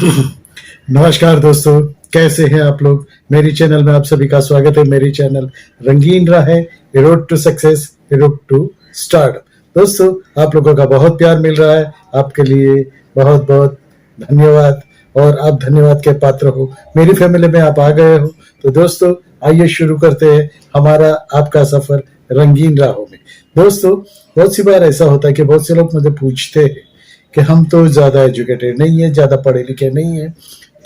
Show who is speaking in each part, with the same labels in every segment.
Speaker 1: नमस्कार दोस्तों, कैसे हैं आप लोग। मेरी चैनल में आप सभी का स्वागत है। मेरी चैनल रंगीन राह है, road to success, road to start. दोस्तों, आप लोगों का बहुत प्यार मिल रहा है, आपके लिए बहुत बहुत धन्यवाद। और आप धन्यवाद के पात्र हो, मेरी फैमिली में आप आ गए हो। तो दोस्तों, आइए शुरू करते हैं हमारा आपका सफर रंगीन राहों में। दोस्तों, बहुत सी बार ऐसा होता है कि बहुत से लोग मुझे पूछते हैं कि हम तो ज़्यादा एजुकेटेड नहीं है, ज़्यादा पढ़े लिखे नहीं है,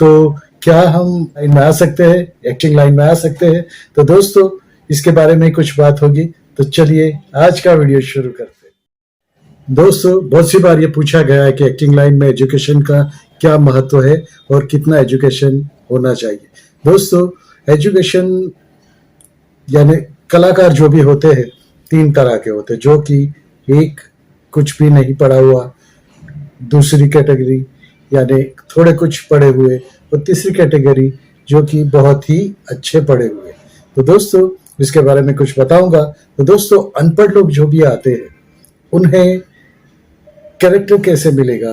Speaker 1: तो क्या हम लाइन में आ सकते हैं, एक्टिंग लाइन में आ सकते हैं। तो दोस्तों, इसके बारे में कुछ बात होगी। तो चलिए आज का वीडियो शुरू करते हैं। दोस्तों, बहुत सी बार ये पूछा गया है कि एक्टिंग लाइन में एजुकेशन का क्या महत्व है और कितना एजुकेशन होना चाहिए। दोस्तों, एजुकेशन यानी कलाकार जो भी होते हैं, तीन तरह के होते हैं। जो कि एक, कुछ भी नहीं पढ़ा हुआ; दूसरी कैटेगरी यानी थोड़े कुछ पढ़े हुए; और तीसरी कैटेगरी जो कि बहुत ही अच्छे पढ़े हुए। तो दोस्तों, इसके बारे में कुछ बताऊंगा। तो दोस्तों, अनपढ़ लोग जो भी आते हैं, उन्हें कैरेक्टर कैसे मिलेगा,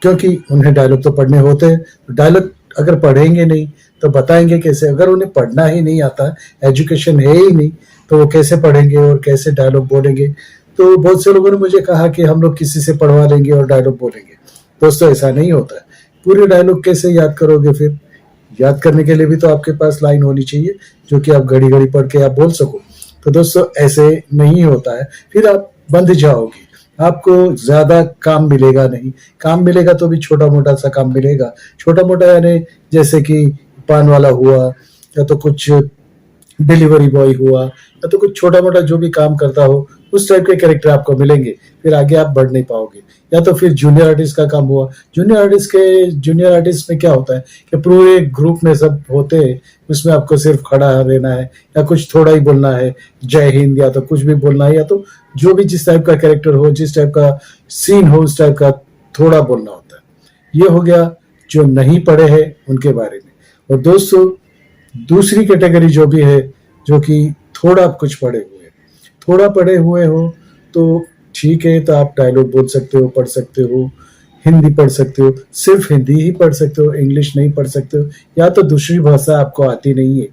Speaker 1: क्योंकि उन्हें डायलॉग तो पढ़ने होते हैं। तो डायलॉग अगर पढ़ेंगे नहीं तो बताएंगे कैसे। अगर उन्हें पढ़ना ही नहीं आता, एजुकेशन है ही नहीं, तो वो कैसे पढ़ेंगे और कैसे डायलॉग बोलेंगे। तो बहुत से लोगों ने मुझे कहा कि हम लोग किसी से पढ़वा लेंगे और डायलॉग बोलेंगे। दोस्तों, ऐसा नहीं होता है। पूरे डायलॉग कैसे याद करोगे? फिर याद करने के लिए भी तो आपके पास लाइन होनी चाहिए जो कि आप घड़ी घड़ी पढ़ के आप बोल सको। तो दोस्तों, ऐसे नहीं होता है। फिर आप बंध जाओगे, आपको ज्यादा काम मिलेगा नहीं। काम मिलेगा तो भी छोटा मोटा सा काम मिलेगा। छोटा मोटा यानी जैसे कि पान वाला हुआ, या तो कुछ डिलीवरी बॉय हुआ, या तो कुछ छोटा मोटा जो भी काम करता हो, उस टाइप के कैरेक्टर आपको मिलेंगे। फिर आगे आप बढ़ नहीं पाओगे। या तो फिर जूनियर आर्टिस्ट का काम हुआ। जूनियर आर्टिस्ट में क्या होता है कि पूरे ग्रुप में सब होते हैं, उसमें आपको सिर्फ खड़ा रहना है, या कुछ थोड़ा ही बोलना है, जय हिंद, या तो कुछ भी बोलना है, या तो जो भी जिस टाइप का कैरेक्टर हो, जिस टाइप का सीन हो, उस टाइप का थोड़ा बोलना होता है। ये हो गया जो नहीं पढ़े हैं उनके बारे में। और दोस्तों, दूसरी कैटेगरी जो भी है, जो कि थोड़ा कुछ पढ़े हुए, थोड़ा पढ़े हुए हो, तो ठीक है, तो आप डायलॉग बोल सकते हो, पढ़ सकते हो, हिंदी पढ़ सकते हो, सिर्फ हिंदी ही पढ़ सकते हो, इंग्लिश नहीं पढ़ सकते हो, या तो दूसरी भाषा आपको आती नहीं है।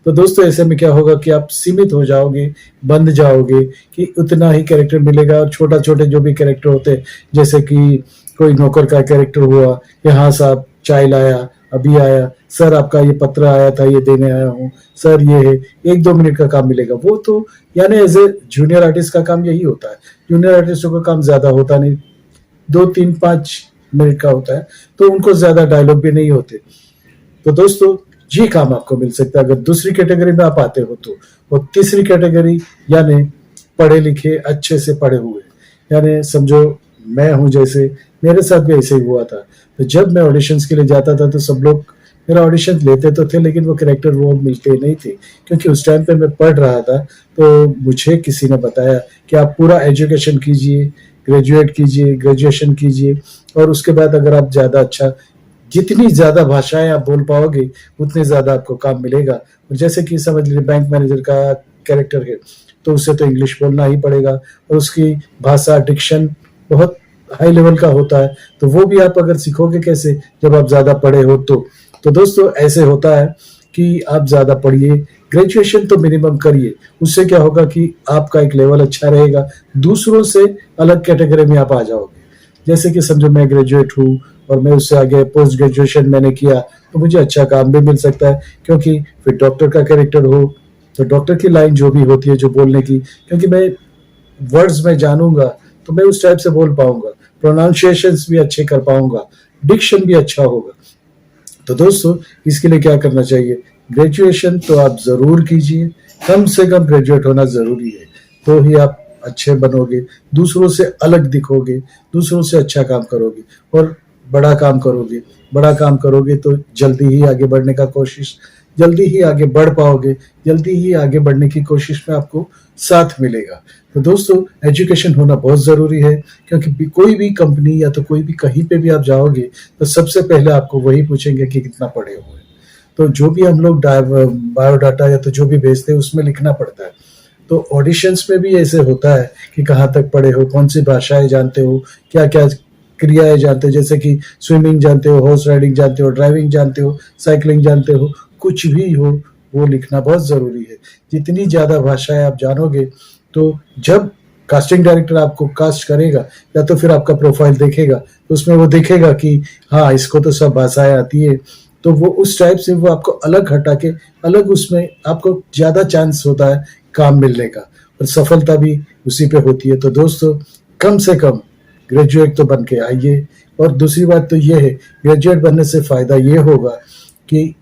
Speaker 1: तो दोस्तों, ऐसे में क्या होगा कि आप सीमित हो जाओगे, बंध जाओगे कि उतना ही कैरेक्टर मिलेगा। और छोटा छोटे जो भी कैरेक्टर होते हैं, जैसे कि कोई नौकर का कैरेक्टर हुआ, यहाँ साहब चाय लाया, अभी आया, सर आपका ये पत्र आया था, ये देने आया हूँ, सर ये है, 1-2 मिनट का काम मिलेगा। वो तो यानी एज ए जूनियर आर्टिस्ट का काम यही होता है। जूनियर आर्टिस्टों का काम ज्यादा होता नहीं, 2-3-5 मिनट का होता है, तो उनको ज्यादा डायलॉग भी नहीं होते। तो दोस्तों, ये काम आपको मिल सकता है अगर दूसरी कैटेगरी में आप आते हो तो। और तीसरी कैटेगरी यानी पढ़े लिखे, अच्छे से पढ़े हुए, यानी समझो मैं हूं, जैसे मेरे साथ भी ऐसे ही हुआ था। तो जब मैं ऑडिशंस के लिए जाता था, तो सब लोग मेरा ऑडिशन लेते तो थे, लेकिन वो कैरेक्टर वो मिलते नहीं थे, क्योंकि उस टाइम पे मैं पढ़ रहा था। तो मुझे किसी ने बताया कि आप पूरा एजुकेशन कीजिए, ग्रेजुएट कीजिए, ग्रेजुएशन कीजिए, और उसके बाद अगर आप ज़्यादा अच्छा, जितनी ज़्यादा भाषाएं आप बोल पाओगे, उतने ज़्यादा आपको काम मिलेगा। और जैसे कि समझ लीजिए बैंक मैनेजर का कैरेक्टर है, तो उससे तो इंग्लिश बोलना ही पड़ेगा, और उसकी भाषा, डिक्शन बहुत हाई लेवल का होता है। तो वो भी आप अगर सीखोगे कैसे, जब आप ज़्यादा पढ़े हो तो दोस्तों, ऐसे होता है कि आप ज़्यादा पढ़िए, ग्रेजुएशन तो मिनिमम करिए। उससे क्या होगा कि आपका एक लेवल अच्छा रहेगा, दूसरों से अलग कैटेगरी में आप आ जाओगे। जैसे कि समझो मैं ग्रेजुएट हूँ और मैं उससे आगे पोस्ट ग्रेजुएशन मैंने किया, तो मुझे अच्छा काम भी मिल सकता है, क्योंकि फिर डॉक्टर का कैरेक्टर हो तो डॉक्टर की लाइन जो भी होती है, जो बोलने की, क्योंकि मैं वर्ड्स में जानूंगा तो मैं उस टाइप से बोल पाऊंगा, प्रोनाउंसिएशंस भी अच्छे कर पाऊंगा, डिक्शन भी अच्छा होगा। तो दोस्तों, इसके लिए क्या करना चाहिए? ग्रेजुएशन तो आप जरूर कीजिए, कम से कम ग्रेजुएट होना जरूरी है, तो ही आप अच्छे बनोगे, दूसरों से अलग दिखोगे, दूसरों से अच्छा काम करोगे, और बड़ा काम करोगे। बड़ा काम करोगे तो जल्दी ही आगे बढ़ने का कोशिश, जल्दी ही आगे बढ़ पाओगे, जल्दी ही आगे बढ़ने की कोशिश में आपको साथ मिलेगा। तो दोस्तों, एजुकेशन होना बहुत ज़रूरी है, क्योंकि कोई भी कंपनी या तो कोई भी कहीं पे भी आप जाओगे, तो सबसे पहले आपको वही पूछेंगे कि कितना पढ़े हुए हैं। तो जो भी हम लोग बायोडाटा या तो जो भी भेजते हैं, उसमें लिखना पड़ता है। तो ऑडिशंस में भी ऐसे होता है कि कहाँ तक पढ़े हो, कौन सी भाषाएं जानते हो, क्या क्या क्रियाएं जानते हो, जैसे कि स्विमिंग जानते हो, हॉर्स राइडिंग जानते हो, ड्राइविंग जानते हो, साइकिलिंग जानते हो, कुछ भी हो वो लिखना बहुत ज़रूरी है। जितनी ज़्यादा भाषाएं आप जानोगे तो जब कास्टिंग डायरेक्टर आपको कास्ट करेगा या तो फिर आपका प्रोफाइल देखेगा तो उसमें वो देखेगा कि हाँ इसको तो सब भाषाएं आती है, तो वो उस टाइप से वो आपको अलग हटा के अलग उसमें आपको ज़्यादा चांस होता है काम मिलने का, और सफलता भी उसी पे होती है। तो दोस्तों कम से कम ग्रेजुएट तो बन के आइए। और दूसरी बात तो ये है, ग्रेजुएट बनने से फ़ायदा ये होगा कि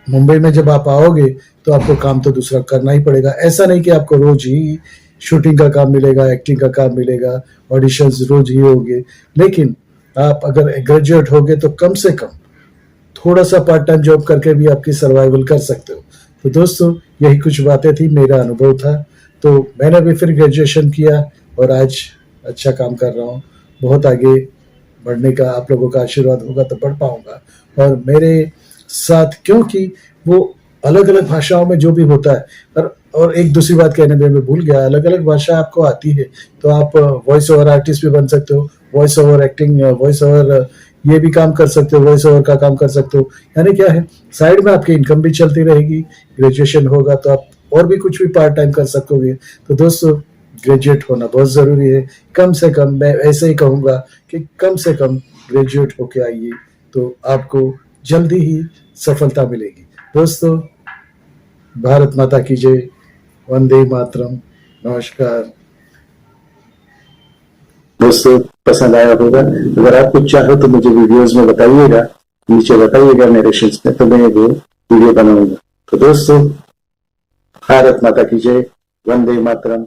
Speaker 1: मुंबई में जब आप आओगे तो आपको काम तो दूसरा करना ही पड़ेगा। ऐसा नहीं कि आपको रोज ही शूटिंग का काम मिलेगा, एक्टिंग का काम मिलेगा, ऑडिशंस रोज ही होंगे, लेकिन आप अगर ग्रेजुएट होगे तो कम से कम थोड़ा सा पार्ट टाइम जॉब करके भी आपकी सर्वाइवल कर सकते हो। तो दोस्तों यही कुछ बातें थी, मेरा अनुभव था। तो मैंने भी फिर ग्रेजुएशन किया और आज अच्छा काम कर रहा हूँ। बहुत आगे बढ़ने का आप लोगों का आशीर्वाद होगा तो बढ़ पाऊंगा। और मेरे साथ, क्योंकि वो अलग अलग भाषाओं में जो भी होता है, और एक दूसरी बात कहने में मैं भूल गया, अलग अलग भाषा आपको आती है तो आप वॉइस ओवर आर्टिस्ट भी बन सकते हो, voice over acting, voice over ये भी काम कर सकते हो, वॉइस ओवर का काम कर सकते हो। यानी क्या है, साइड में आपकी इनकम भी चलती रहेगी। ग्रेजुएशन होगा तो आप और भी कुछ भी पार्ट टाइम कर सकोगे। तो दोस्तों ग्रेजुएट होना बहुत ज़रूरी है। कम से कम मैं ऐसे ही कहूँगा कि कम से कम ग्रेजुएट होके आइए तो आपको जल्दी ही सफलता मिलेगी। दोस्तों भारत माता की जय, वंदे मातरम, नमस्कार। दोस्तों पसंद आया होगा, अगर आप कुछ चाहो तो मुझे वीडियोस में बताइएगा, नीचे बताइएगा नरेशंस में, तो मैं वो वीडियो बनाऊंगा। तो दोस्तों भारत माता की जय, वंदे मातरम।